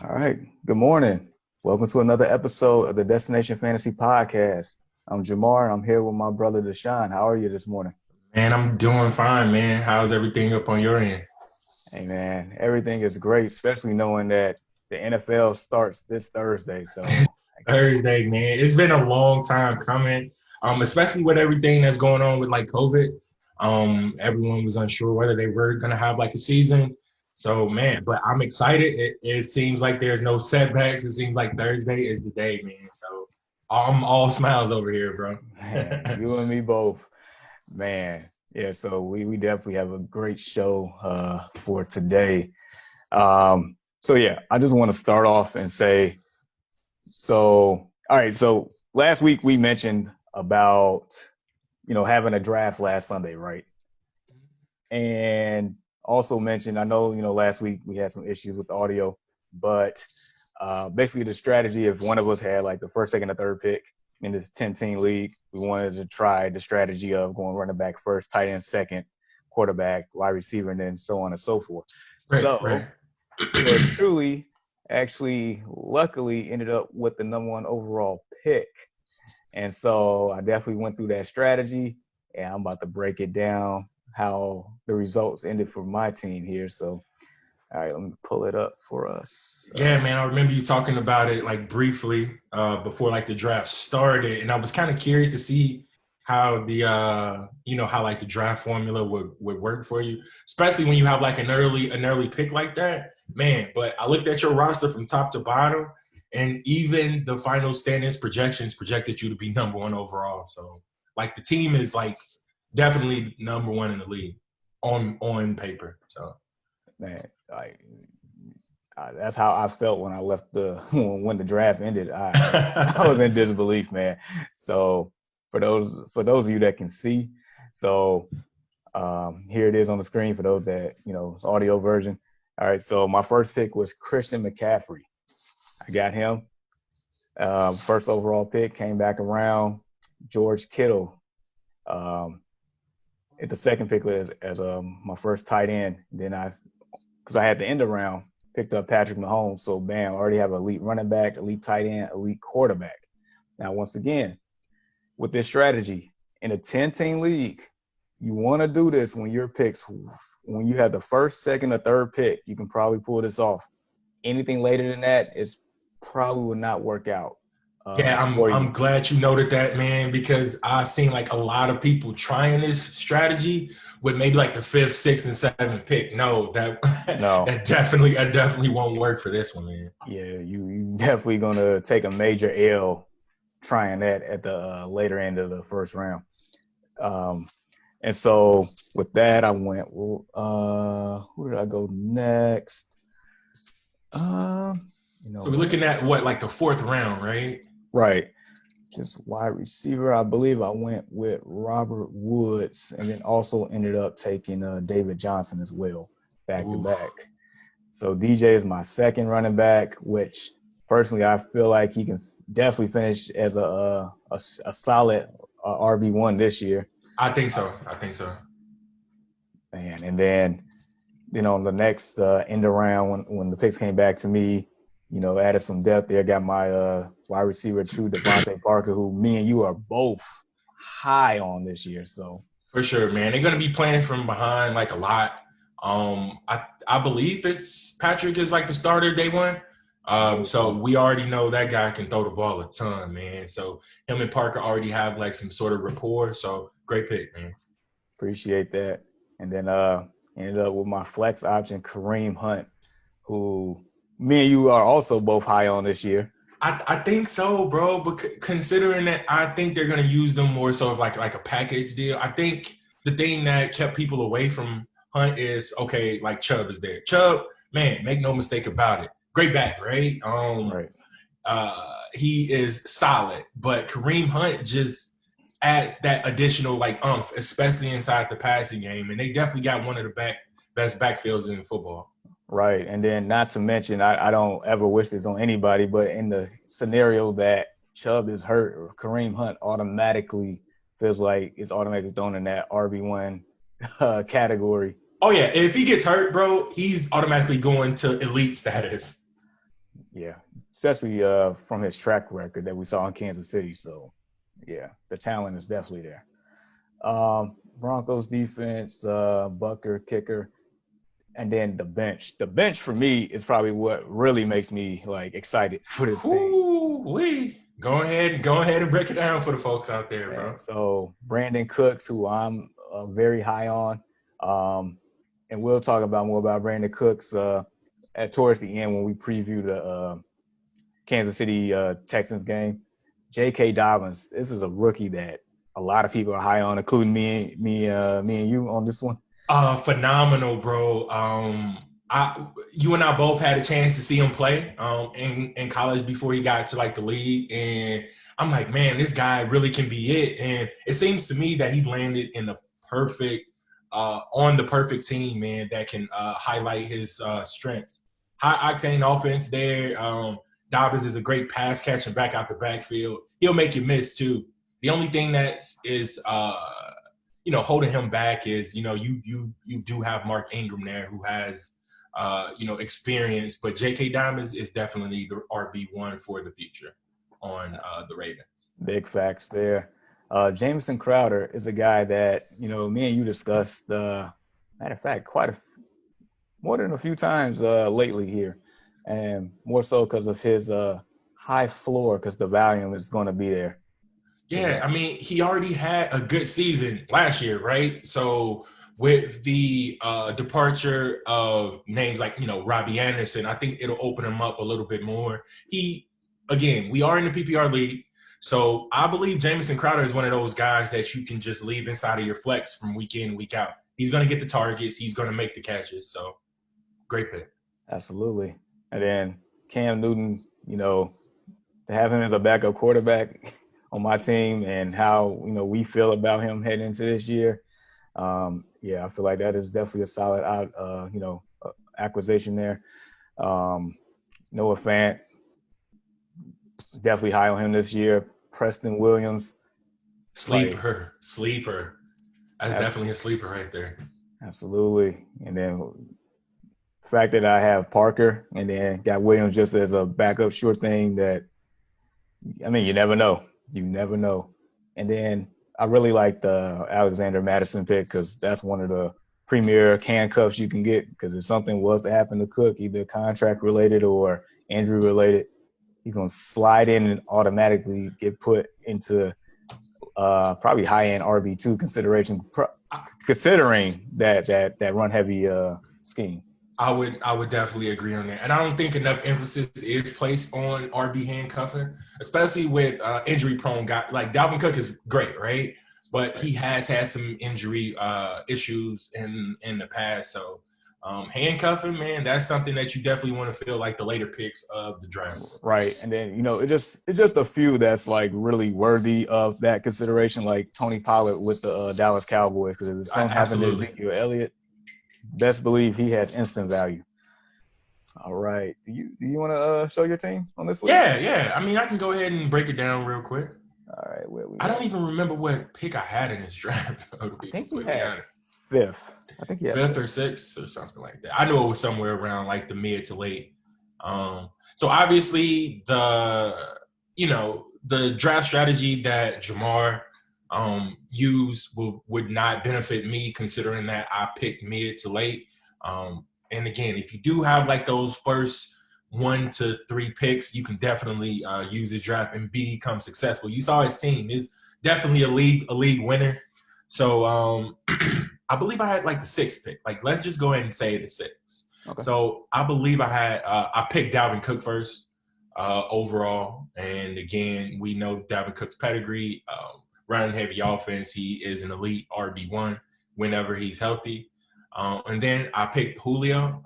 All right. Good morning. Welcome to another episode of the Destination Fantasy Podcast. I'm Jamar. I'm here with my brother Deshaun. How are you this morning? Man, I'm doing fine, man. How's everything up on your end? Hey, man, everything is great, especially knowing that the NFL starts this Thursday. So, Thursday, man. It's been a long time coming, especially with everything that's going on with like COVID. Everyone was unsure whether they were going to have like a season. So, man, but I'm excited. It seems like there's no setbacks. It seems like Thursday is the day, man. So I'm all smiles over here, bro. man, you and me both. Man, yeah, so we definitely have a great show for today. So, yeah, I just want to start off and say, all right, so last week we mentioned about, having a draft last Sunday, right? And also mentioned, I know, last week we had some issues with the audio, but basically the strategy, if one of us had like the first, second, or third pick in this 10-team league, we wanted to try the strategy of going running back first, tight end second, quarterback, wide receiver, and then so on and so forth. Right, So right. yours truly actually luckily ended up with the number one overall pick. And so I definitely went through that strategy, and I'm about to break it down how the results ended for my team here. So, all right, let me pull it up for us. Yeah, man, I remember you talking about it like briefly before like the draft started, and I was kind of curious to see how the how like the draft formula would work for you, especially when you have like an early pick like that, man. But I looked at your roster from top to bottom, and even the final standings projections projected you to be number one overall. So like the team is like definitely number one in the league on paper. So Man, like that's how I felt when I left when the draft ended. I was in disbelief, man. So for those of you that can see, so here it is on the screen for those that it's audio version. All right, so my first pick was Christian McCaffrey. I got him. First overall pick came back around. George Kittle. At the second pick was as my first tight end. Then because I had the end around, picked up Patrick Mahomes. So bam, I already have an elite running back, elite tight end, elite quarterback. Now, once again, with this strategy in a 10-team league, you want to do this when you have the first, second, or third pick, you can probably pull this off. Anything later than that is probably will not work out yeah, I'm for I'm you. glad you noted that, man, because I've seen like a lot of people trying this strategy with maybe like the fifth, sixth, and seventh pick. No, that No, that definitely won't work for this one, man. yeah, you definitely gonna take a major L trying that at the later end of the first round. Um, and so with that, I went. Well, who did I go next? You know So we're what? looking at what, like the fourth round, right? Right, just wide receiver. I believe I went with Robert Woods, and then also ended up taking David Johnson as well, back to Ooh. back. So DJ is my second running back, which personally I feel like he can definitely finish as a solid RB1 this year. I think so. I think so. And then the next end around when the picks came back to me, added some depth there. Got my wide receiver too, Devontae Parker, who me and you are both high on this year. So For sure, man. They're gonna be playing from behind like a lot. I believe it's Patrick is like the starter day one. I believe So so. we already know that guy can throw the ball a ton, man. So him and Parker already have like some sort of rapport. So great pick, man. Appreciate that. And then ended up with my flex option, Kareem Hunt, who me and you are also both high on this year. I think so, bro. But considering that, I think they're gonna use them more so of like a package deal. I think the thing that kept people away from Hunt is okay, like Chubb is there. Chubb, man, make no mistake about it. Great back, right? Right. He is solid, but Kareem Hunt just adds that additional like umph, especially inside the passing game. And they definitely got one of the best backfields in football. Right. And then not to mention, I don't ever wish this on anybody, but in the scenario that Chubb is hurt, Kareem Hunt automatically feels like it's automatically thrown in that RB1 category. Oh yeah, if he gets hurt, bro, he's automatically going to elite status. Yeah, especially from his track record that we saw in Kansas City. So, yeah, the talent is definitely there. Broncos defense, Bucker, kicker, and then the bench. The bench for me is probably what really makes me like excited for this team. Whoo-wee. Go ahead and break it down for the folks out there, bro. So Brandon Cooks, who I'm very high on, and we'll talk about more about Brandon Cooks towards the end when we preview the Kansas City Texans game. J.K. Dobbins, this is a rookie that a lot of people are high on, including me and you on this one. Phenomenal, bro. You and I both had a chance to see him play in college before he got to like the league, and I'm like, man, this guy really can be it. And it seems to me that he landed in the perfect on the perfect team, man, that can highlight his strengths. High octane offense there. Dobbins is a great pass catching back out the backfield. He'll make you miss too. The only thing that is holding him back is, you do have Mark Ingram there who has, experience, but J.K. Dobbins is definitely the RB1 for the future on the Ravens. Big facts there. Jamison Crowder is a guy that, me and you discussed, matter of fact, more than a few times lately here, and more so because of his high floor, because the volume is going to be there. Yeah, I mean, he already had a good season last year, right? So with the departure of names like, Robbie Anderson, I think it'll open him up a little bit more. We are in the PPR league, so I believe Jamison Crowder is one of those guys that you can just leave inside of your flex from week in, week out. He's going to get the targets. He's going to make the catches. So great pick. Absolutely. And then Cam Newton, to have him as a backup quarterback on my team and how, we feel about him heading into this year. I feel like that is definitely a solid acquisition there. Noah Fant, definitely high on him this year. Preston Williams. Sleeper. That's definitely a sleeper right there. Absolutely. And then the fact that I have Parker and then got Williams just as a backup sure thing that, you never know. You never know. And then I really like the Alexander Madison pick because that's one of the premier handcuffs you can get, because if something was to happen to Cook, either contract related or injury related, he's going to slide in and automatically get put into probably high-end RB2 consideration, considering that run heavy scheme. I would definitely agree on that. And I don't think enough emphasis is placed on RB handcuffing, especially with injury-prone guys. Like Dalvin Cook is great, right? But he has had some injury issues in the past. So handcuffing, man, that's something that you definitely want to feel like the later picks of the draft. Right. And then, it's just a few that's like really worthy of that consideration, like Tony Pollard with the Dallas Cowboys, because if something happened to Ezekiel Elliott, best believe he has instant value. All right. Do you want to show your team on this list? Yeah. I mean, I can go ahead and break it down real quick. All right. I don't even remember what pick I had in this draft. I think you had fifth. I think you had fifth or sixth or something like that. I know it was somewhere around like the mid to late. So obviously the draft strategy that Jamar used would not benefit me, considering that I picked mid to late. And again, if you do have like those first 1 to 3 picks, you can definitely use his draft and become successful. You saw his team is definitely a league winner. So I believe I had like the 6th pick. Like, let's just go ahead and say the 6th. Okay. So I believe I picked Dalvin Cook first overall. And again, we know Dalvin Cook's pedigree. Running heavy offense, he is an elite RB1 whenever he's healthy. And then I picked Julio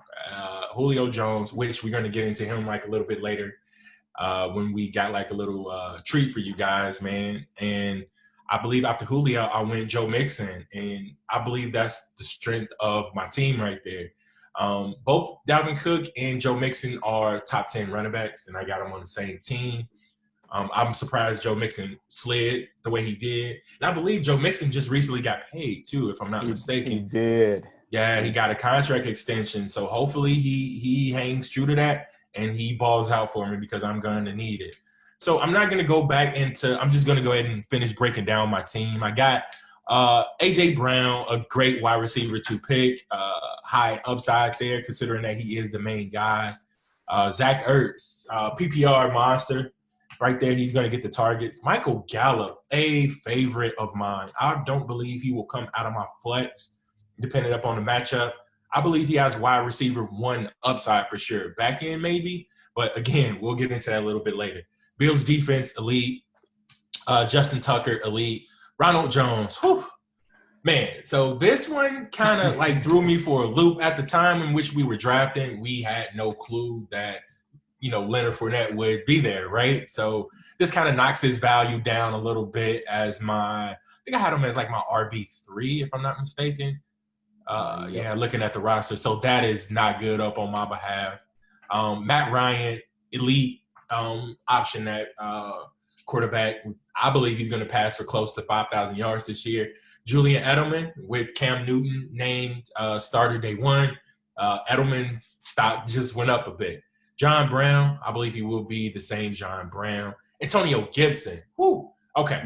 Jones, which we're going to get into him like a little bit later when we got like a little treat for you guys, man. And I believe after Julio, I went Joe Mixon, and I believe that's the strength of my team right there. Both Dalvin Cook and Joe Mixon are top 10 running backs, and I got them on the same team. I'm surprised Joe Mixon slid the way he did. And I believe Joe Mixon just recently got paid too, if I'm not mistaken. He did. Yeah, he got a contract extension. So hopefully he hangs true to that. and he balls out for me because I'm going to need it. So I'm not going to go back into – I'm just going to go ahead and finish breaking down my team. I got A.J. Brown, a great wide receiver to pick, high upside there considering that he is the main guy. Zach Ertz, PPR monster. Right there, he's going to get the targets. Michael Gallup, a favorite of mine. I don't believe he will come out of my flex depending upon the matchup. I believe he has wide receiver 1 upside for sure. Back end maybe, but again, we'll get into that a little bit later. Bills defense, elite. Justin Tucker, elite. Ronald Jones, whew, man. So this one kind of like threw me for a loop. At the time in which we were drafting, we had no clue that, Leonard Fournette would be there, right? So this kind of knocks his value down a little bit as I think I had him as like my RB3, if I'm not mistaken. Yeah, looking at the roster. So that is not good up on my behalf. Matt Ryan, elite option at quarterback. I believe he's going to pass for close to 5,000 yards this year. Julian Edelman with Cam Newton named starter day 1. Edelman's stock just went up a bit. John Brown, I believe he will be the same John Brown. Antonio Gibson. Whew. Okay.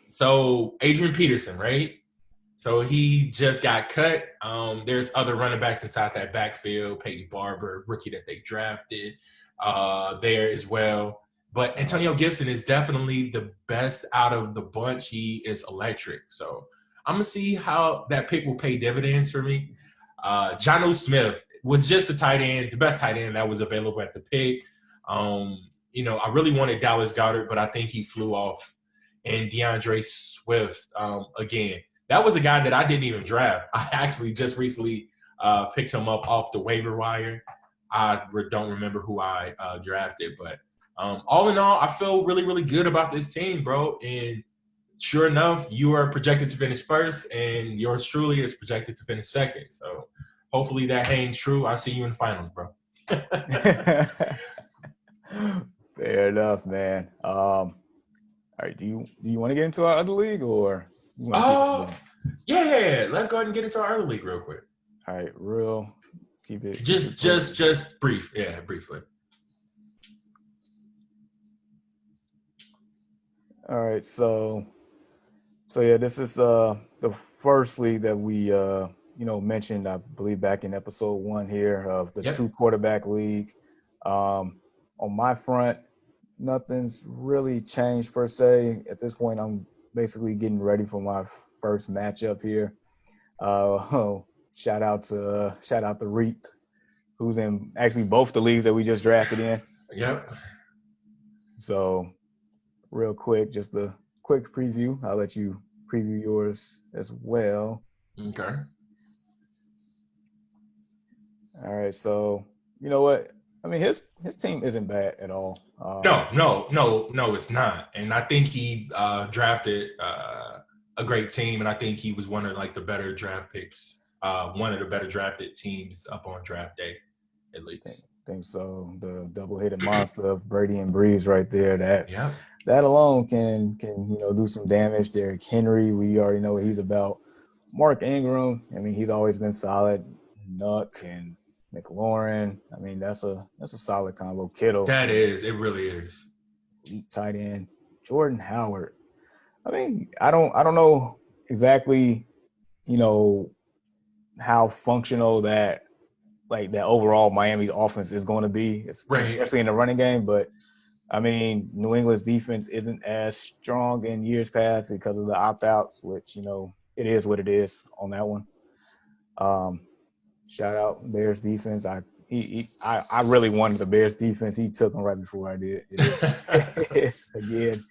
So Adrian Peterson, right? So he just got cut. There's other running backs inside that backfield. Peyton Barber, rookie that they drafted there as well. But Antonio Gibson is definitely the best out of the bunch. He is electric. So I'm going to see how that pick will pay dividends for me. Jonnu Smith was just the best tight end that was available at the pick. I really wanted Dallas Goedert, but I think he flew off. And DeAndre Swift, again, that was a guy that I didn't even draft. I actually just recently picked him up off the waiver wire. I don't remember who I drafted, but all in all, I feel really, really good about this team, bro. And sure enough, you are projected to finish first, and yours truly is projected to finish second. So hopefully that hangs true. I'll see you in the finals, bro. Fair enough, man. All right, do you want to get into our other league, or you want to yeah, let's go ahead and get into our other league real quick. All right, keep it just brief. Yeah, briefly. All right, so yeah, this is the first league that we mentioned, I believe, back in episode 1 here of the 2 quarterback league. On my front, nothing's really changed per se. At this point, I'm basically getting ready for my first matchup here. Shout out to Reap, who's in actually both the leagues that we just drafted in. Yep. So real quick, just a quick preview. I'll let you preview yours as well. Okay. All right. So you know what? I mean, his team isn't bad at all. No, it's not. And I think he drafted a great team, and I think he was one of like the better draft picks, one of the better drafted teams up on draft day, at least. I think so. The double-headed monster of Brady and Breeze right there. That alone can do some damage. Derrick Henry, we already know what he's about. Mark Ingram, I mean, he's always been solid. Nuck and McLaurin, I mean, that's a solid combo. Kittle. It really is. Elite tight end. Jordan Howard. I mean, I don't know exactly, how functional that overall Miami's offense is going to be, especially in the running game. But I mean, New England's defense isn't as strong in years past because of the opt-outs, which, it is what it is on that one. Shout out Bears defense. I really wanted the Bears defense. He took them right before I did. It is again.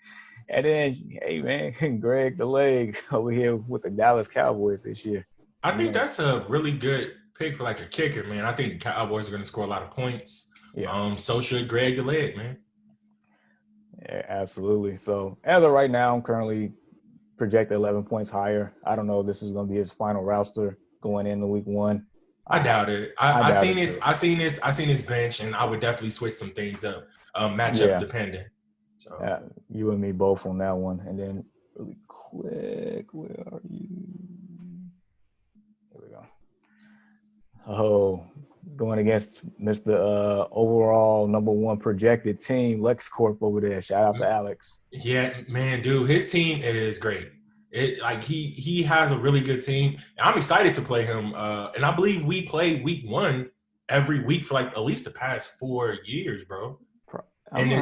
And then, hey man, Greg the Leg over here with the Dallas Cowboys this year. I think that's a really good pick for like a kicker, man. I think the Cowboys are going to score a lot of points. Yeah. So should Greg the Leg, man. Yeah, absolutely. So as of right now, I'm currently projected 11 points higher. I don't know if this is going to be his final roster going into week 1. I doubt it. I seen his bench, and I would definitely switch some things up, matchup dependent. So. You and me both on that one. And then really quick, where are you? Here we go. Oh, going against Mr. Overall #1 projected team, LexCorp over there. Shout out to Alex. Yeah, man, dude, his team is great. He has a really good team. I'm excited to play him. And I believe we play week 1 every week for like at least the past 4 years, bro. And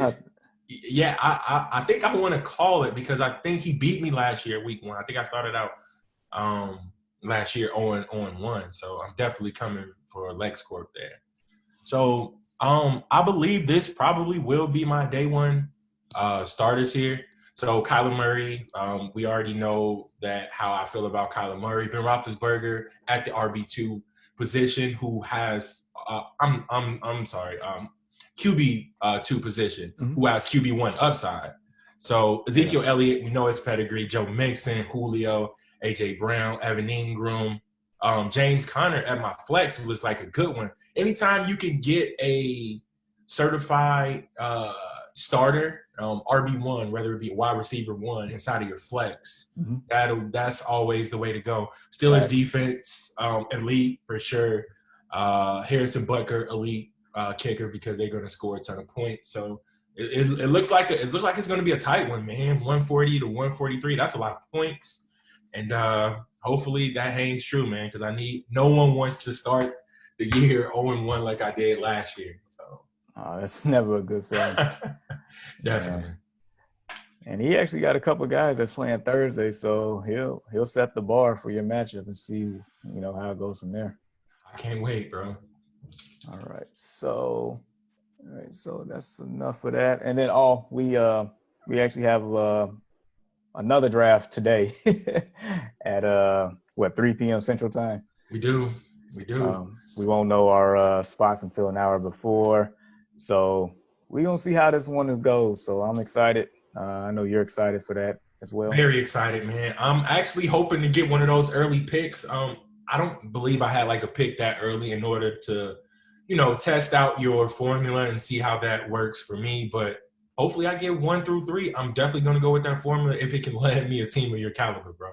I think I want to call it because I think he beat me last year, week 1. I think I started out last year 0-1. So I'm definitely coming for LexCorp there. So I believe this probably will be my day 1 starters here. So Kyler Murray, we already know that how I feel about Kyler Murray. Ben Roethlisberger at the RB2 position, who has QB2 position, who has QB1 upside. So Ezekiel Elliott, we know his pedigree. Joe Mixon, Julio, AJ Brown, Evan Ingram, James Conner at my flex was like a good one. Anytime you can get a certified starter, RB1, whether it be wide receiver 1 inside of your flex, that's always the way to go. Steelers defense, elite for sure. Harrison Butker, elite kicker because they're going to score a ton of points. So it looks like it's going to be a tight one, man. 140 to 143. That's a lot of points, and hopefully that hangs true, man. Because no one wants to start the year 0-1 like I did last year. So that's never a good feeling. Definitely. And he actually got a couple of guys that's playing Thursday, so he'll set the bar for your matchup and see how it goes from there. I can't wait, bro. All right, so that's enough of that. And then we actually have another draft today at 3 p.m. Central Time. We do. We won't know our spots until an hour before, so we're gonna see how this one goes. So I'm excited. I know you're excited for that as well. Very excited, man. I'm actually hoping to get one of those early picks. I don't believe I had like a pick that early in order to, test out your formula and see how that works for me. But hopefully I get 1 through 3. I'm definitely going to go with that formula if it can land me a team of your caliber, bro.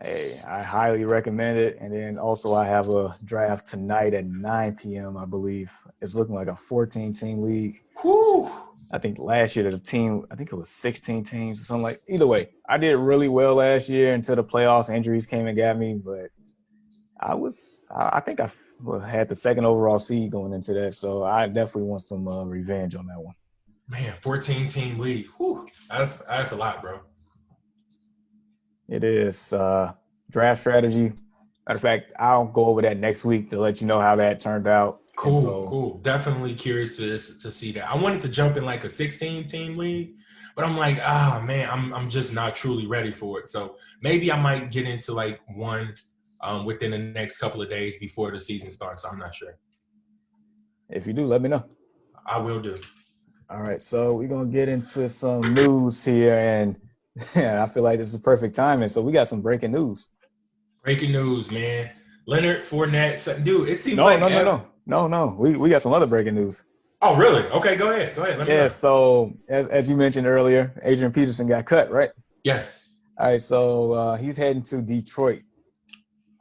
Hey, I highly recommend it. And then also I have a draft tonight at 9 p.m., I believe. It's looking like a 14-team league. Whew. I think last year the team, I think it was 16 teams or something like. Either way, I did really well last year until the playoffs. Injuries came and got me, but I think I had the 2nd overall seed going into that, so I definitely want some revenge on that one. Man, 14-team league. Whew. That's a lot, bro. It is. Draft strategy. Matter of fact, I'll go over that next week to let you know how that turned out. Cool. Definitely curious to see that. I wanted to jump in like a 16-team league, but I'm like, man, I'm just not truly ready for it. So maybe I might get into like one within the next couple of days before the season starts. I'm not sure. If you do, let me know. I will do. All right, so we're going to get into some news here, and I feel like this is perfect timing. So we got some breaking news. Breaking news, man. Leonard Fournette. Dude, it seems No. We got some other breaking news. Oh, really? Okay, go ahead. Let me know. So as you mentioned earlier, Adrian Peterson got cut, right? Yes. All right, so he's heading to Detroit.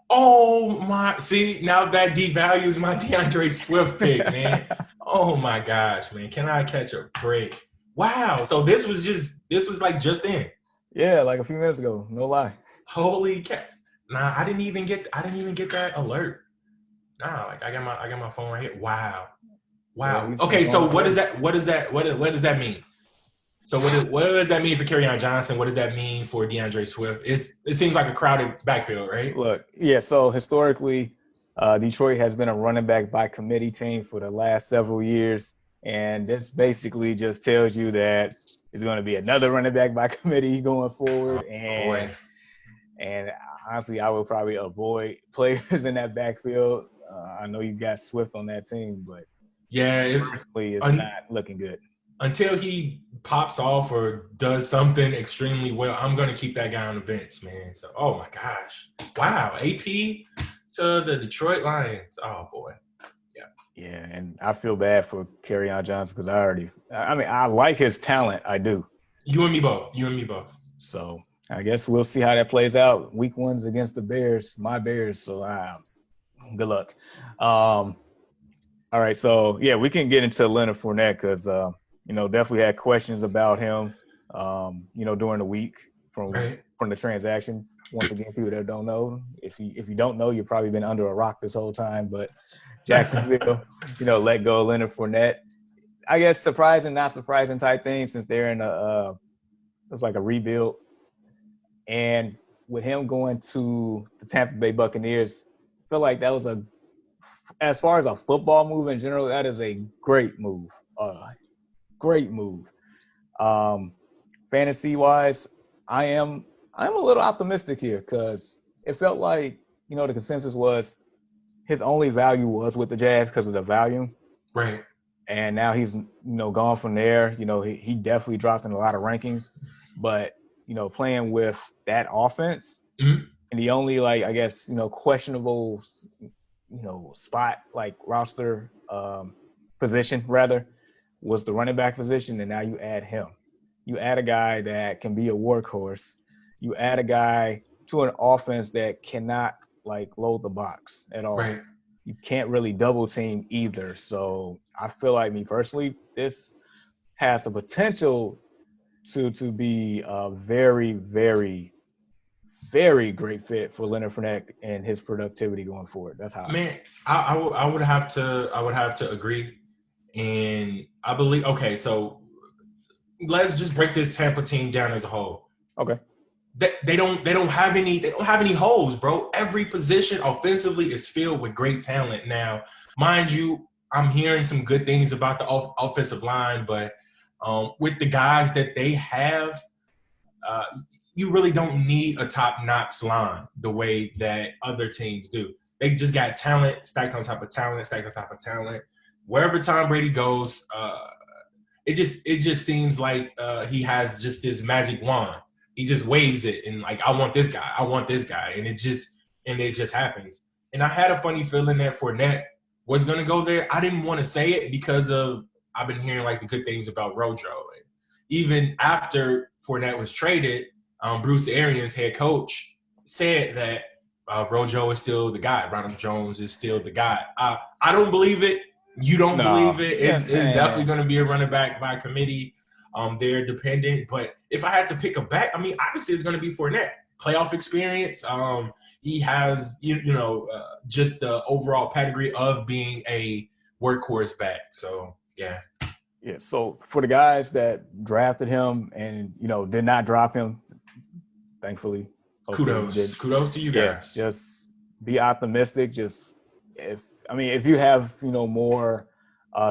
Oh, my. See, now that devalues my DeAndre Swift pick, man. Oh, my gosh, man. Can I catch a break? Wow. So this was like just in. Yeah, like a few minutes ago. No lie. Holy cat. Nah, I didn't even get that alert. Nah, like I got my phone right here. Wow. Yeah, okay, so what does that mean? So what does that mean for Kerryon Johnson? What does that mean for DeAndre Swift? It seems like a crowded backfield, right? Look, yeah, so historically, Detroit has been a running back by committee team for the last several years. And this basically just tells you that it's going to be another running back by committee going forward. And honestly, I would probably avoid players in that backfield. I know you got Swift on that team, but personally, it's not looking good. Until he pops off or does something extremely well, I'm going to keep that guy on the bench, man. So, oh, my gosh. Wow. AP to the Detroit Lions. Oh, boy. Yeah, and I feel bad for Kerryon Johnson because I like his talent. I do. You and me both. So I guess we'll see how that plays out. Week 1's against the Bears, my Bears. So good luck. All right, so yeah, we can get into Leonard Fournette because definitely had questions about him, during the week from Right. from the transaction. Once again, people that don't know, if you don't know, you've probably been under a rock this whole time. But Jacksonville, let go of Leonard Fournette. I guess surprising, not surprising type thing since they're in it's like a rebuild, and with him going to the Tampa Bay Buccaneers, I feel like that was as far as a football move in general, that is a great move. Great move. Um, Fantasy wise, I'm a little optimistic here because it felt like the consensus was his only value was with the Jazz because of the value, Right. and now he's gone from there. He definitely dropped in a lot of rankings, but playing with that offense Mm-hmm. and the only I guess questionable spot like roster position rather was the running back position, and now you add him. You add a guy that can be a workhorse. You add a guy to an offense that cannot load the box at all. Right. You can't really double team either. So I feel like me personally, this has the potential to be a very, very, very great fit for Leonard Fournette and his productivity going forward. That's how I feel. Man, I would have to agree, and I believe. Okay, so let's just break this Tampa team down as a whole. Okay. They don't have any holes, bro. Every position offensively is filled with great talent. Now, mind you, I'm hearing some good things about the offensive line, but with the guys that they have, you really don't need a top-notch line the way that other teams do. They just got talent stacked on top of talent, stacked on top of talent. Wherever Tom Brady goes, it just seems like he has just this magic wand. He just waves it and I want this guy, and it just happens. And I had a funny feeling that Fournette was gonna go there. I didn't want to say it because I've been hearing the good things about Rojo. And even after Fournette was traded, Bruce Arians, head coach, said that Rojo is still the guy. Ronald Jones is still the guy. I don't believe it. You don't believe it. It's definitely going to be a running back by committee. They're dependent. But if I had to pick a back, obviously it's going to be Fournette. Playoff experience. He has, just the overall pedigree of being a workhorse back. So, yeah. Yeah. So for the guys that drafted him and, did not drop him, thankfully. Kudos to you guys. Yeah, just be optimistic. If you have, more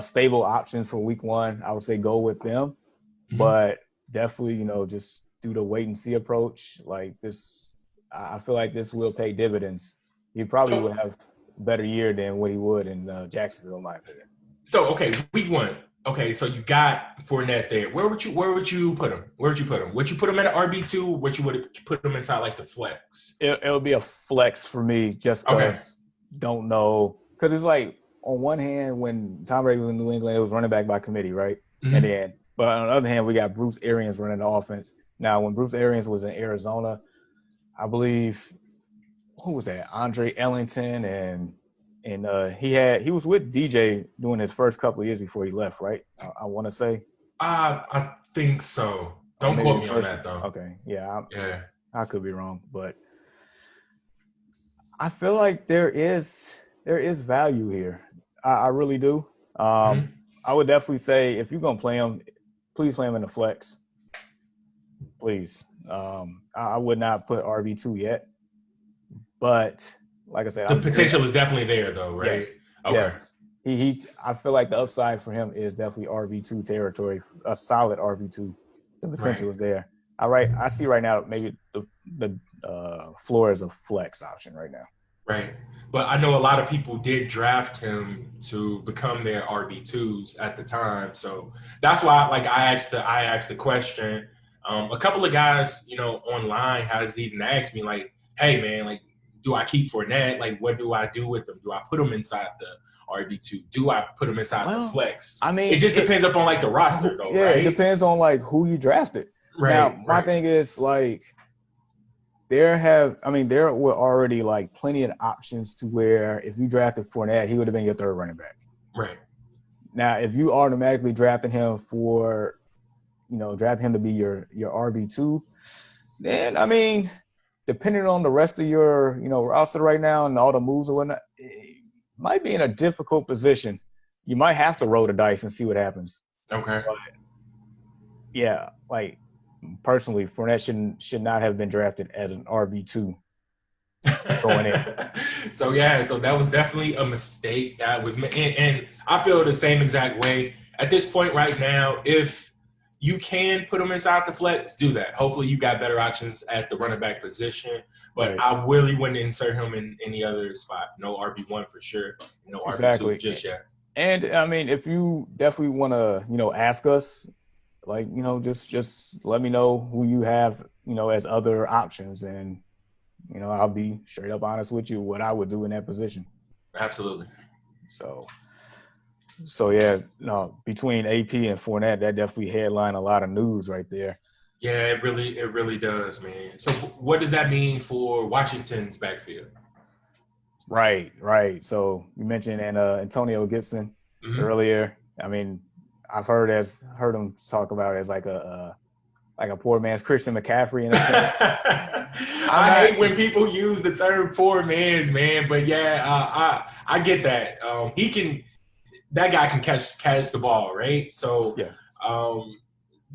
stable options for week one, I would say go with them. Mm-hmm. But definitely, just do the wait and see approach. I feel like this will pay dividends. He probably would have a better year than what he would in Jacksonville, in my opinion. So, okay, week one. Okay, so you got Fournette there. Where would you put him? Would you put him at an RB2? Would you put him inside the flex? It'll be a flex for me just because don't know. Because it's on one hand, when Tom Brady was in New England, it was running back by committee, right? Mm-hmm. But on the other hand, we got Bruce Arians running the offense. Now, when Bruce Arians was in Arizona, I believe, who was that? Andre Ellington and he was with DJ doing his first couple of years before he left, right? I want to say. I think so. Don't quote me on that though. Okay, yeah, I could be wrong, but I feel like there is value here. I really do. I would definitely say if you're gonna play him, please play him in the flex. Please. I would not put RB2 yet, but like I said, the potential is definitely there, though, right? Yes. Okay. Yes. I feel like the upside for him is definitely RB2 territory, a solid RB2. The potential is there. I see right now maybe the floor is a flex option right now. Right. But I know a lot of people did draft him to become their RB2s at the time. So that's why I asked the question. A couple of guys, online has even asked me hey man, do I keep Fournette? What do I do with them? Do I put them inside the RB2? Do I put them inside the flex? It just depends upon the roster though, right? It depends on who you drafted. Right. Now, my thing is there were already plenty of options to where if you drafted Fournette, he would have been your third running back. Right. Now, if you automatically drafting him for, draft him to be your RB2, then I mean, depending on the rest of your, roster right now and all the moves and whatnot, it might be in a difficult position. You might have to roll the dice and see what happens. Okay. But yeah, like personally, Fournette should not have been drafted as an RB2 going in. So that was definitely a mistake that was, and I feel the same exact way. At this point right now, if you can put him inside the flex, do that. Hopefully you got better options at the running back position, but Right. I really wouldn't insert him in any other spot. No RB1 for sure, no RB2 just yet. And I mean, if you definitely want to, ask us, like, just let me know who you have, as other options, and I'll be straight up honest with you what I would do in that position. Absolutely. So yeah, no, between AP and Fournette, that definitely headline a lot of news right there. Yeah, it really does, man. So what does that mean for Washington's backfield? Right. So you mentioned Antonio Gibson earlier. I mean, I've heard him talk about it as like a poor man's Christian McCaffrey in a sense. I hate when people use the term poor man's, man, but yeah, I get that. That guy can catch the ball, right? So yeah.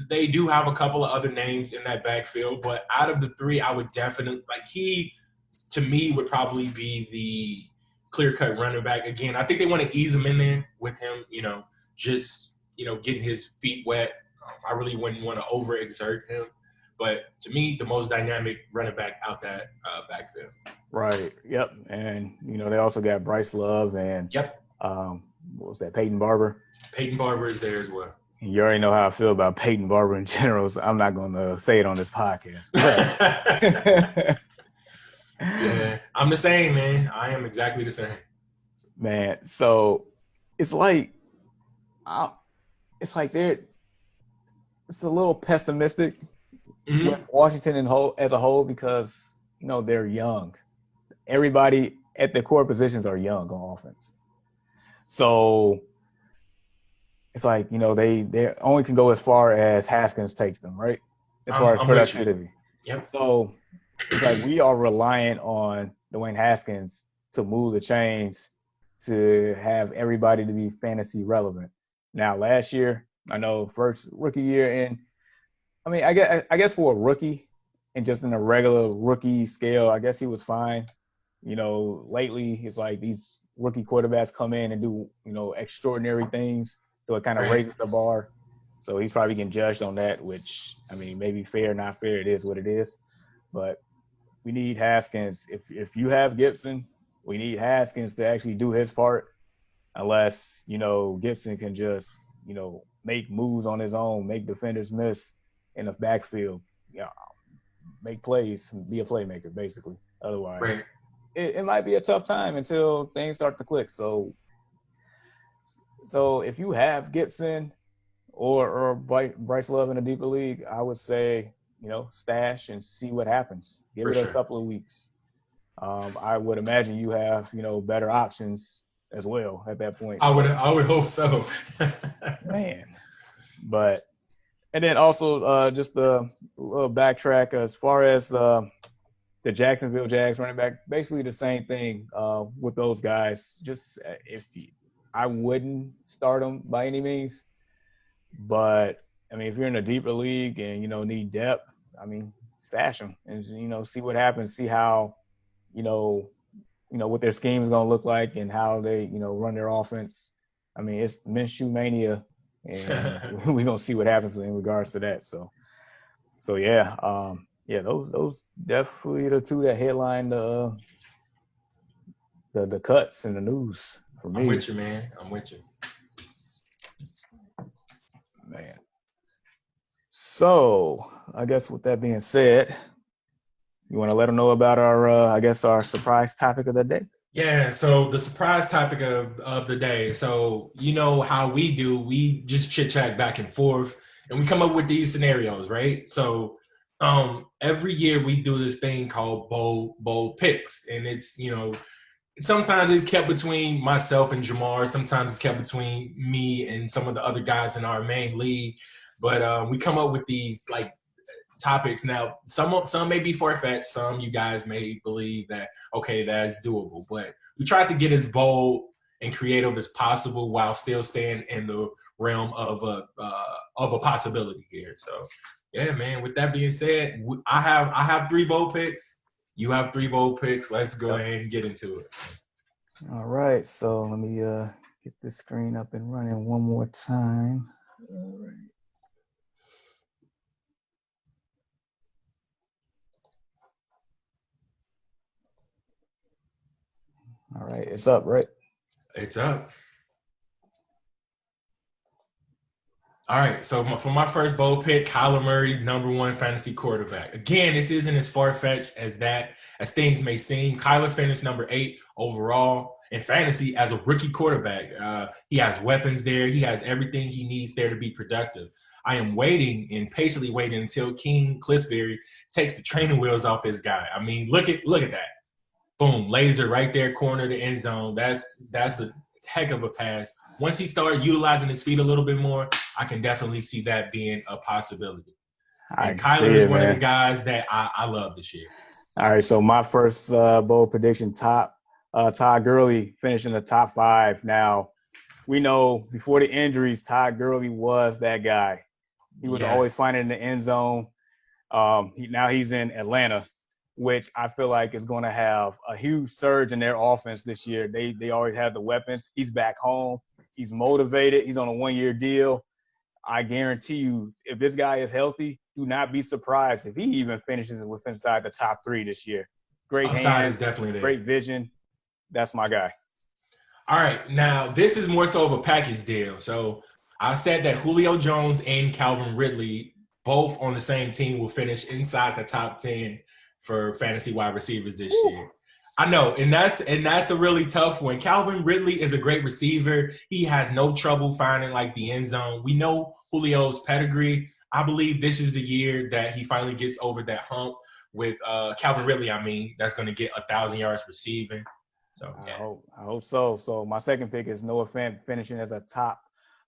They do have a couple of other names in that backfield, but out of the three, I would definitely he to me would probably be the clear-cut running back. Again, I think they want to ease him in there with him, just getting his feet wet. I really wouldn't want to overexert him. But to me, the most dynamic running back out that backfield. Right. Yep. And, they also got Bryce Love and what was that, Peyton Barber? Peyton Barber is there as well. You already know how I feel about Peyton Barber in general, so I'm not going to say it on this podcast. Yeah, I'm the same, man. I am exactly the same. Man, so it's like it's a little pessimistic with Washington as a whole because they're young. Everybody at the core positions are young on offense, so it's like they only can go as far as Haskins takes them, right? As far as productivity. Yep. So it's like we are reliant on Dwayne Haskins to move the chains to have everybody to be fantasy relevant. Now, last year, I know first rookie year, and I mean, I guess for a rookie and just in a regular rookie scale, I guess he was fine. Lately it's like these rookie quarterbacks come in and do, extraordinary things. So it kind of raises the bar. So he's probably getting judged on that, which, I mean, maybe fair, not fair. It is what it is. But we need Haskins. If you have Gibson, we need Haskins to actually do his part, unless, Gibson can just, make moves on his own, make defenders miss in the backfield, make plays, be a playmaker, basically. Otherwise, it might be a tough time until things start to click. So if you have Gibson or Bryce Love in a deeper league, I would say, stash and see what happens. Give it a couple of weeks. I would imagine you have, better options as well at that point. I would hope so. Man. And then also just a little backtrack as far as the Jacksonville Jags running back, basically the same thing with those guys. Just I wouldn't start them by any means, but I mean, if you're in a deeper league and need depth, I mean, stash them and see what happens. See how what their scheme is going to look like and how they run their offense. I mean, it's Minshew mania, and we're gonna see what happens in regards to that. So yeah, those definitely the two that headline the cuts in the news for me. I'm with you, man. Man. So I guess with that being said, you want to let them know about our surprise topic of the day? Yeah, so the surprise topic of the day. So how we do, we just chit-chat back and forth, and we come up with these scenarios, right? So every year we do this thing called BoBo Pics, and it's sometimes it's kept between myself and Jamar. Sometimes it's kept between me and some of the other guys in our main league. But we come up with these like topics. Now, some may be far-fetched. Some you guys may believe that, okay, that's doable. But we tried to get as bold and creative as possible while still staying in the realm of a possibility here. So, yeah, man. With that being said, I have 3 BoBo Pics. You have 3 BoBo Pics. Let's go ahead and get into it. All right. So let me get this screen up and running one more time. All right. All right, it's up, right? It's up. All right, so for my first BoBo pick, Kyler Murray, #1 fantasy quarterback. Again, this isn't as far-fetched as things may seem. Kyler finished number 8 overall in fantasy as a rookie quarterback. He has weapons there. He has everything he needs there to be productive. I am waiting and patiently waiting until King Clisbury takes the training wheels off this guy. I mean, look at that. Boom, laser right there, corner the end zone. That's a heck of a pass. Once he started utilizing his feet a little bit more, I can definitely see that being a possibility. And Kyler is one of the guys that I love this year. All right, so my first bold prediction, Todd Gurley finishing the top 5. Now, we know before the injuries, Todd Gurley was that guy. He was always finding in the end zone. Now he's in Atlanta, which I feel like is going to have a huge surge in their offense this year. They already have the weapons. He's back home. He's motivated. He's on a 1-year deal. I guarantee you, if this guy is healthy, do not be surprised if he even finishes with inside the top 3 this year. Great hands, definitely there. Great vision. That's my guy. All right, now this is more so of a package deal. So I said that Julio Jones and Calvin Ridley, both on the same team, will finish inside the top 10 for fantasy wide receivers this year. I know, and that's a really tough one. Calvin Ridley is a great receiver. He has no trouble finding like the end zone. We know Julio's pedigree. I believe this is the year that he finally gets over that hump with Calvin Ridley. I mean, that's going to get 1,000 yards receiving. So yeah. I hope so. So my second pick is Noah Fant finishing as a top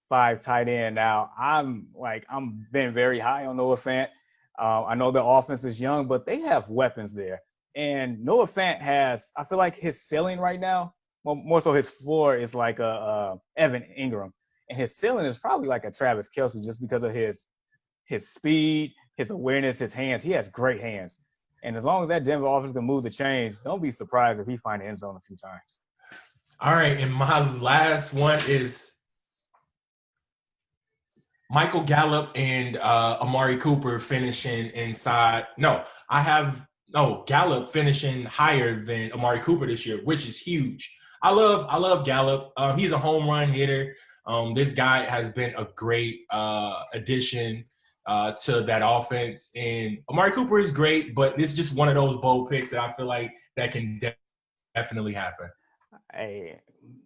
5 tight end. Now I'm been very high on Noah Fant. I know the offense is young, but they have weapons there. And Noah Fant I feel like his ceiling right now, well, more so his floor is like a Evan Ingram. And his ceiling is probably like a Travis Kelce just because of his speed, his awareness, his hands. He has great hands. And as long as that Denver offense can move the chains, don't be surprised if he finds the end zone a few times. All right, and my last one is Michael Gallup and Amari Cooper finishing inside. Gallup finishing higher than Amari Cooper this year, which is huge. I love Gallup. He's a home run hitter. This guy has been a great addition to that offense. And Amari Cooper is great, but this is just one of those bold picks that I feel like that can definitely happen. Hey,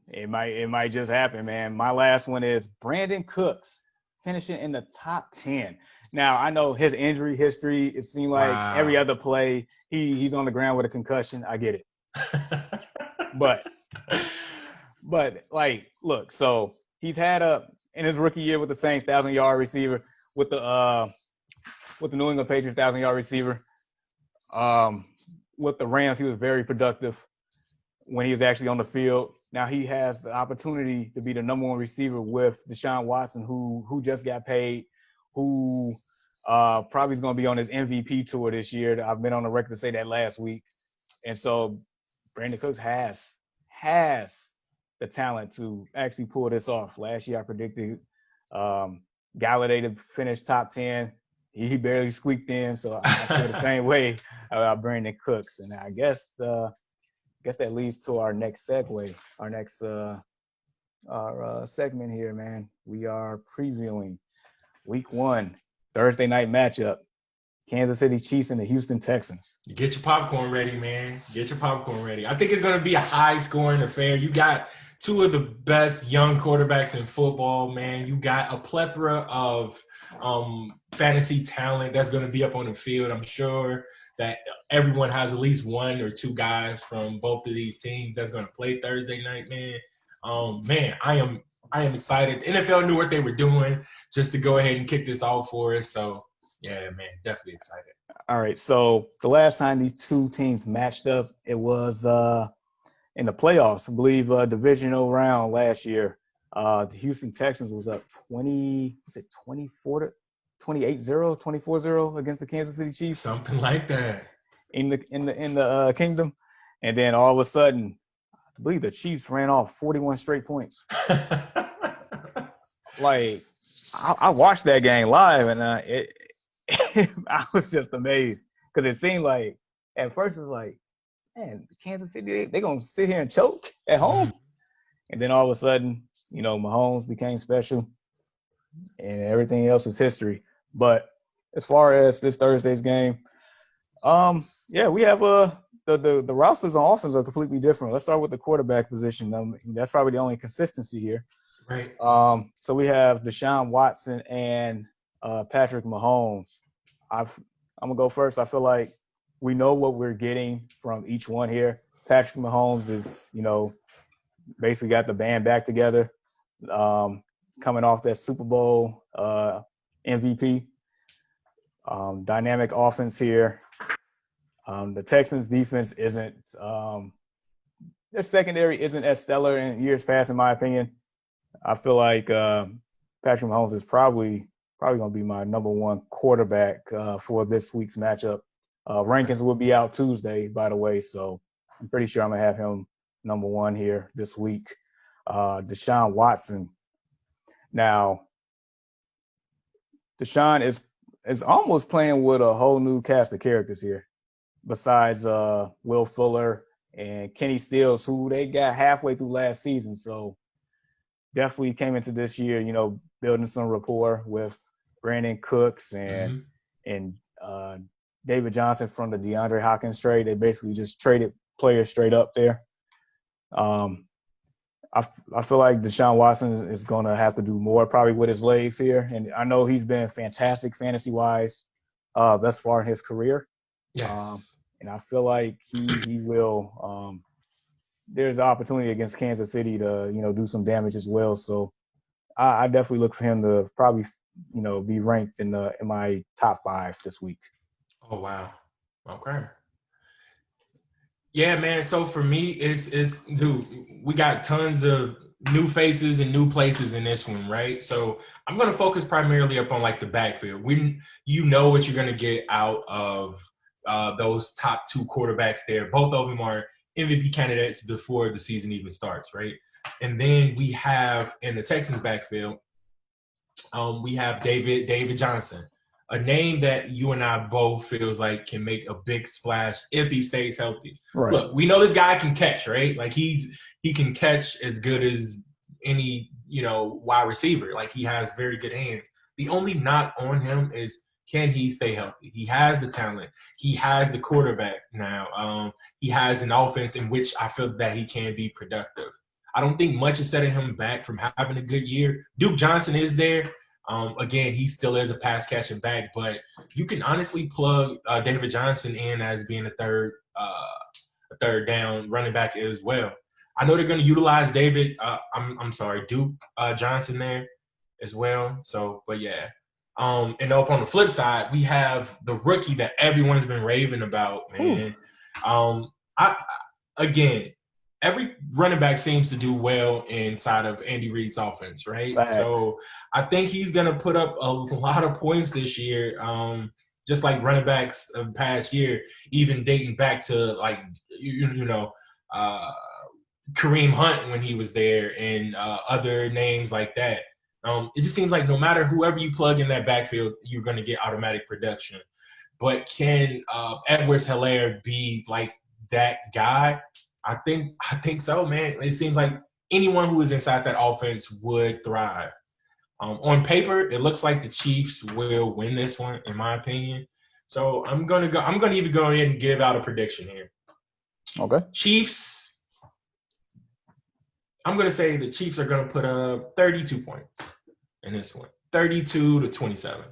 it might just happen, man. My last one is Brandon Cooks finishing in the top 10. Now, I know his injury history, it seemed like every other play, he's on the ground with a concussion. I get it. But like, look, so he's had in his rookie year with the Saints, 1,000-yard receiver, with the New England Patriots, 1,000-yard receiver. With the Rams, he was very productive when he was actually on the field. Now he has the opportunity to be the #1 receiver with Deshaun Watson, who just got paid, who probably is going to be on his MVP tour this year. I've been on the record to say that last week. And so Brandon Cooks has the talent to actually pull this off. Last year I predicted Galladay to finish top 10. He barely squeaked in, so I feel the same way about Brandon Cooks. And I guess that leads to our next segue, our next segment here, man. We are previewing Week 1, Thursday night matchup, Kansas City Chiefs and the Houston Texans. Get your popcorn ready, man. Get your popcorn ready. I think it's going to be a high-scoring affair. You got 2 of the best young quarterbacks in football, man. You got a plethora of fantasy talent that's going to be up on the field, I'm sure. that everyone has at least one or two guys from both of these teams that's going to play Thursday night, man. Man, I am excited. The NFL knew what they were doing just to go ahead and kick this off for us. So, yeah, man, definitely excited. All right. So the last time these two teams matched up, it was in the playoffs, I believe, divisional round last year. The Houston Texans was up 24-0, 24-0 against the Kansas City Chiefs. Something like that. In the kingdom. And then all of a sudden, I believe the Chiefs ran off 41 straight points. Like, I watched that game live, and I was just amazed because it seemed like at first it was like, man, Kansas City, they're going to sit here and choke at home. And then all of a sudden, Mahomes became special, and everything else is history. But as far as this Thursday's game, we have the rosters on offense are completely different. Let's start with the quarterback position. That's probably the only consistency here. Right. So we have Deshaun Watson and Patrick Mahomes. I'm gonna go first. I feel like we know what we're getting from each one here. Patrick Mahomes is, basically got the band back together, coming off that Super Bowl MVP. Dynamic offense here. The Texans defense isn't their secondary isn't as stellar in years past, in my opinion. I feel like Patrick Mahomes is probably going to be my number one quarterback for this week's matchup. Rankins will be out Tuesday, by the way, so I'm pretty sure I'm going to have him number one here this week. Deshaun Watson. Now, Deshaun is almost playing with a whole new cast of characters here, besides Will Fuller and Kenny Stills, who they got halfway through last season. So definitely came into this year, building some rapport with Brandon Cooks and David Johnson from the DeAndre Hopkins trade. They basically just traded players straight up there. I feel like Deshaun Watson is going to have to do more probably with his legs here. And I know he's been fantastic fantasy-wise thus far in his career. Yeah. And I feel like he will there's the opportunity against Kansas City to, do some damage as well. So I definitely look for him to probably, be ranked in my top 5 this week. Oh, wow. Okay. Yeah, man. So for me, it's dude, we got tons of new faces and new places in this one, right? So I'm going to focus primarily up on like the backfield. What you're going to get out of those top 2 quarterbacks there. Both of them are MVP candidates before the season even starts, right? And then we have in the Texans backfield, we have David Johnson, a name that you and I both feels like can make a big splash if he stays healthy. Right. Look, we know this guy can catch, right? Like he can catch as good as any, wide receiver. Like he has very good hands. The only knock on him is, can he stay healthy? He has the talent. He has the quarterback now. He has an offense in which I feel that he can be productive. I don't think much is setting him back from having a good year. Duke Johnson is there. Again, he still is a pass catching back, but you can honestly plug David Johnson in as being a third down running back as well. I know they're going to utilize Duke Johnson there as well. So, but yeah. And up on the flip side, we have the rookie that everyone's been raving about, man. Every running back seems to do well inside of Andy Reid's offense, right? Facts. So I think he's going to put up a lot of points this year, just like running backs of past year, even dating back to like, Kareem Hunt when he was there and other names like that. It just seems like no matter whoever you plug in that backfield, you're going to get automatic production. But can Edwards-Helaire be like that guy? I think so, man. It seems like anyone who is inside that offense would thrive. On paper, it looks like the Chiefs will win this one, in my opinion. So I'm gonna even go ahead and give out a prediction here. Okay. Chiefs. I'm going to say the Chiefs are going to put up 32 points in this one. 32-27.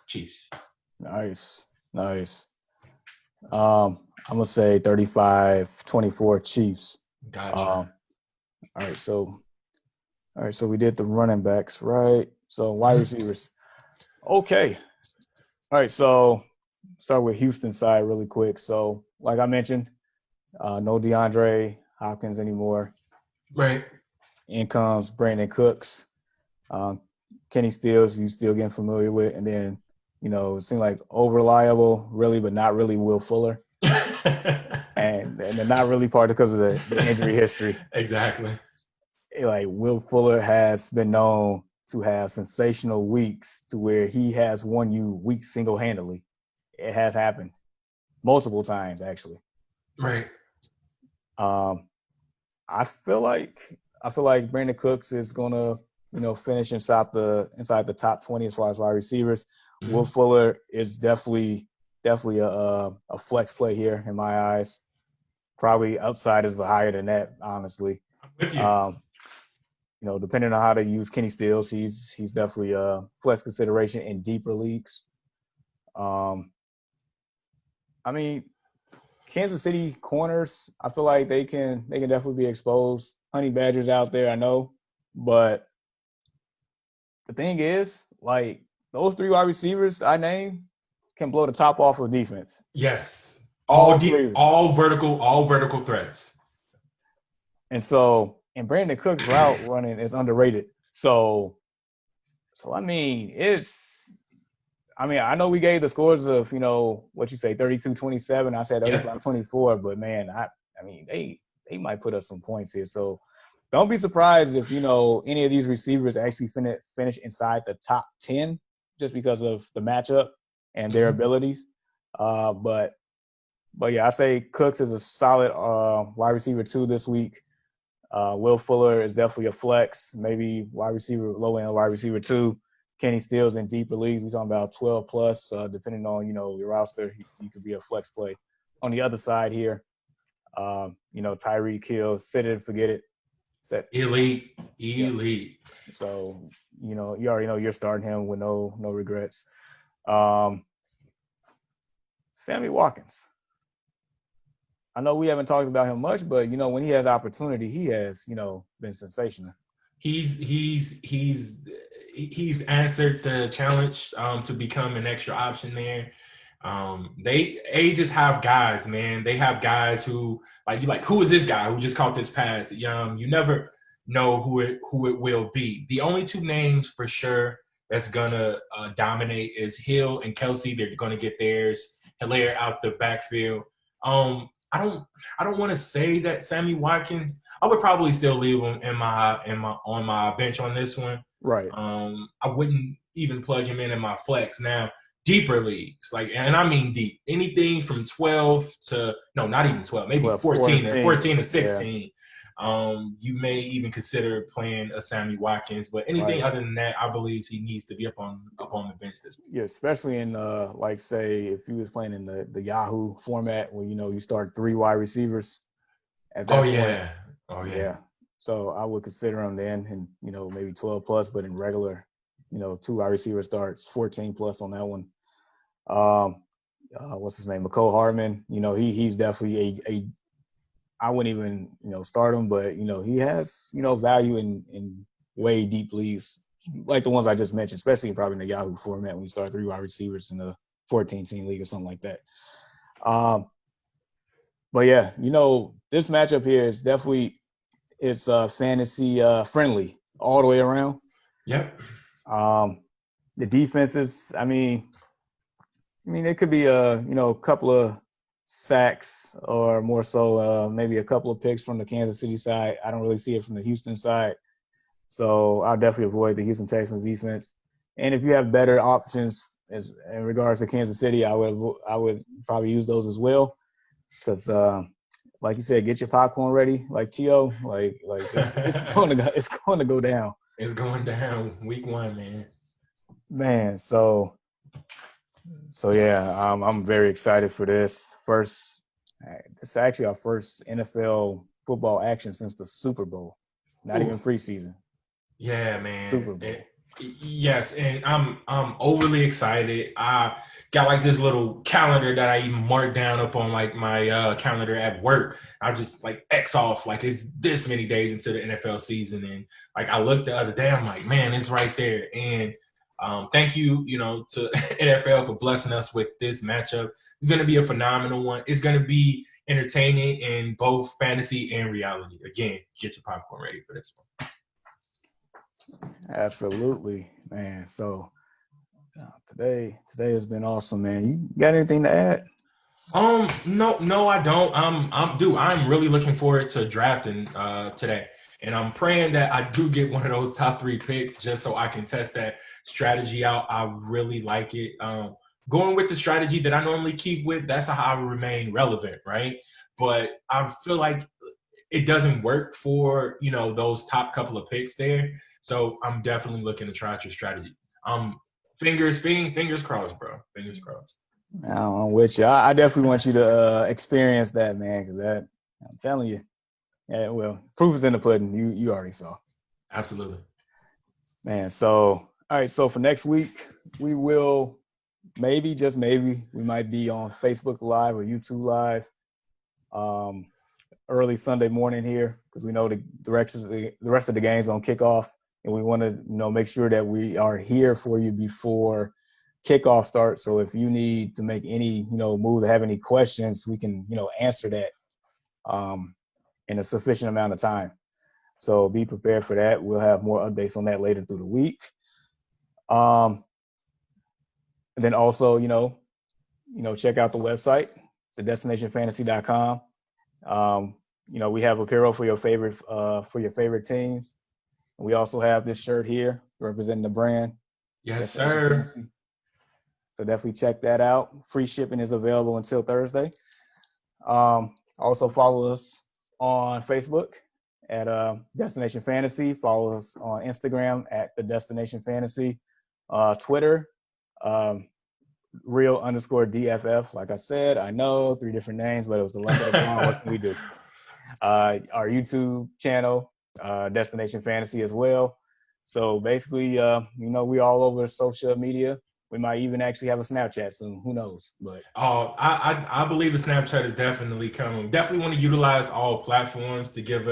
Chiefs. Nice. I'm gonna say 35-24 Chiefs. Gotcha. All right, so we did the running backs, right? So wide Mhm. receivers. Okay. All right, so start with Houston side really quick. So like I mentioned, no DeAndre Hopkins anymore. Right. In comes Brandon Cooks. Um, Kenny Stills, you still getting familiar with, and then it seemed like over reliable, really, but not really Will Fuller, and the not really part because of the injury history. Exactly. Like Will Fuller has been known to have sensational weeks to where he has won you weeks single handedly. It has happened multiple times actually. Right. Um, I feel like Brandon Cooks is gonna finish inside the top 20 as far as wide receivers. Will Mhm. Fuller is definitely a flex play here in my eyes. Probably upside is the higher than that, honestly. I'm with you. Um, depending on how they use Kenny Stills, he's definitely a flex consideration in deeper leagues. Um, I mean, Kansas City corners, I feel like they can definitely be exposed. Honey Badgers out there, I know, but the thing is, like those three wide receivers I named can blow the top off of defense. Yes. All three of them. All vertical threats. And Brandon Cook's route running is underrated. So I mean, I know we gave the scores of, what you say, 32-27. I said Yeah. 35-24, but man, I mean, they might put us some points here. So don't be surprised if, any of these receivers actually finish inside the top 10 just because of the matchup and their Mhm. abilities. But yeah, I say Cooks is a solid wide receiver 2 this week. Will Fuller is definitely a flex, maybe wide receiver, low end wide receiver 2. Kenny Stills in deeper leagues. We're talking about 12 plus, depending on your roster. You could be a flex play. On the other side here, Tyreek Hill, set it and forget it. Set, Elite. yep. Elite. So you already know you're starting him with no regrets. Um, Sammy Watkins. I know we haven't talked about him much, but when he has opportunity, he has been sensational. He's answered the challenge to become an extra option there. They just have guys, man. They have guys who who is this guy who just caught this pass? You never know who it will be. The only two names for sure that's gonna dominate is Hill and Kelsey. They're gonna get theirs. Hilaire out the backfield. I don't want to say that Sammy Watkins. I would probably still leave him on my bench on this one. Right. I wouldn't even plug him in my flex. Now, deeper leagues, and I mean deep, anything from 12 to no, not even 12, maybe 12, 14 and 14. 14 to Yeah. 16. You may even consider playing a Sammy Watkins, but anything Right. other than that, I believe he needs to be up on the bench this week. Yeah, especially in like say if you was playing in the Yahoo format where you start 3 wide receivers at Oh that point. yeah, oh yeah. Yeah. So I would consider him then and maybe 12 plus, but in regular, 2 wide receiver starts, 14 plus on that one. What's his name? McCole Hardman. He's definitely a I wouldn't even, start him, but he has, value in way deep leagues like the ones I just mentioned, especially probably in the Yahoo format when you start 3 wide receivers in a 14-team league or something like that. But yeah, this matchup here is definitely fantasy friendly all the way around. Yep. The defenses, it could be a couple of sacks or more so maybe a couple of picks from the Kansas City side. I don't really see it from the Houston side. So I'll definitely avoid the Houston Texans defense. And if you have better options as in regards to Kansas City, I would probably use those as well. Because like you said, get your popcorn ready, like T.O. Like it's going to go down. It's going down week 1, man. Man, so yeah, I'm very excited for this. This is actually our first NFL football action since the Super Bowl. Not Ooh. even preseason. Yeah, man. Super Bowl. Yes, and I'm overly excited. I got like this little calendar that I even marked down up on like my calendar at work. I just like X off like it's this many days into the NFL season, and like I looked the other day, I'm like, man, it's right there. And thank you, to NFL for blessing us with this matchup. It's going to be a phenomenal one. It's going to be entertaining in both fantasy and reality. Again, get your popcorn ready for this one. Absolutely, man. So today has been awesome, man. You got anything to add? No, I don't. I'm really looking forward to drafting today, and I'm praying that I do get one of those top 3 picks just so I can test that strategy out. I really like it. Going with the strategy that I normally keep with, that's how I remain relevant, right? But I feel like it doesn't work for those top couple of picks there. So I'm definitely looking to try out your strategy. Fingers crossed, bro. Fingers crossed. I'm with you. I definitely want you to experience that, man, because I'm telling you, yeah. Well, proof is in the pudding. You already saw. Absolutely, man. So all right. So for next week, we will just maybe we might be on Facebook Live or YouTube Live, early Sunday morning here because we know the rest of the game's gonna kick off, and we want to make sure that we are here for you before kickoff starts. So if you need to make any move or have any questions, we can answer that in a sufficient amount of time. So be prepared for that. We'll have more updates on that later through the week. And then also check out the website, thedestinationfantasy.com. We have apparel for your favorite teams. And we also have this shirt here representing the brand. Yes, sir. Fantasy. So definitely check that out. Free shipping is available until Thursday. Also follow us on Facebook at Destination Fantasy. Follow us on Instagram at the Destination Fantasy. Twitter, real_DFF. Like I said, I know 3 different names, but it was the luck of the draw. What can we do? Our YouTube channel, Destination Fantasy as well. So basically, we all over social media. We might even actually have a Snapchat soon. Who knows? But I believe the Snapchat is definitely coming. Definitely want to utilize all platforms to give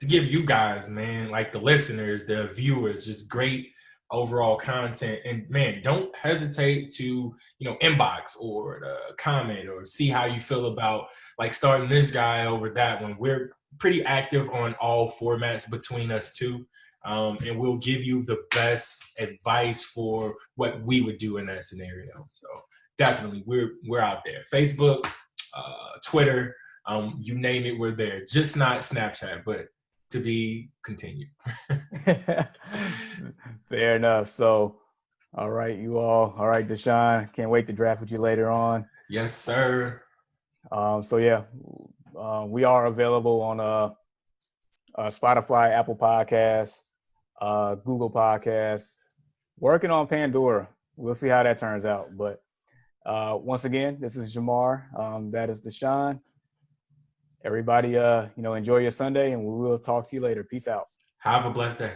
you guys, man, like the listeners, the viewers, just great overall content. And man, don't hesitate to inbox or comment or see how you feel about like starting this guy over that one. We're pretty active on all formats between us two. And we'll give you the best advice for what we would do in that scenario. So definitely, we're out there. Facebook, Twitter, you name it, we're there. Just not Snapchat, but to be continued. Fair enough. So, all right, you all. All right, Deshaun. Can't wait to draft with you later on. Yes, sir. So yeah, we are available on Spotify, Apple Podcasts, Google Podcasts, working on Pandora. We'll see how that turns out. But once again, this is Jamar. That is Deshaun. Everybody, enjoy your Sunday, and we will talk to you later. Peace out. Have a blessed day.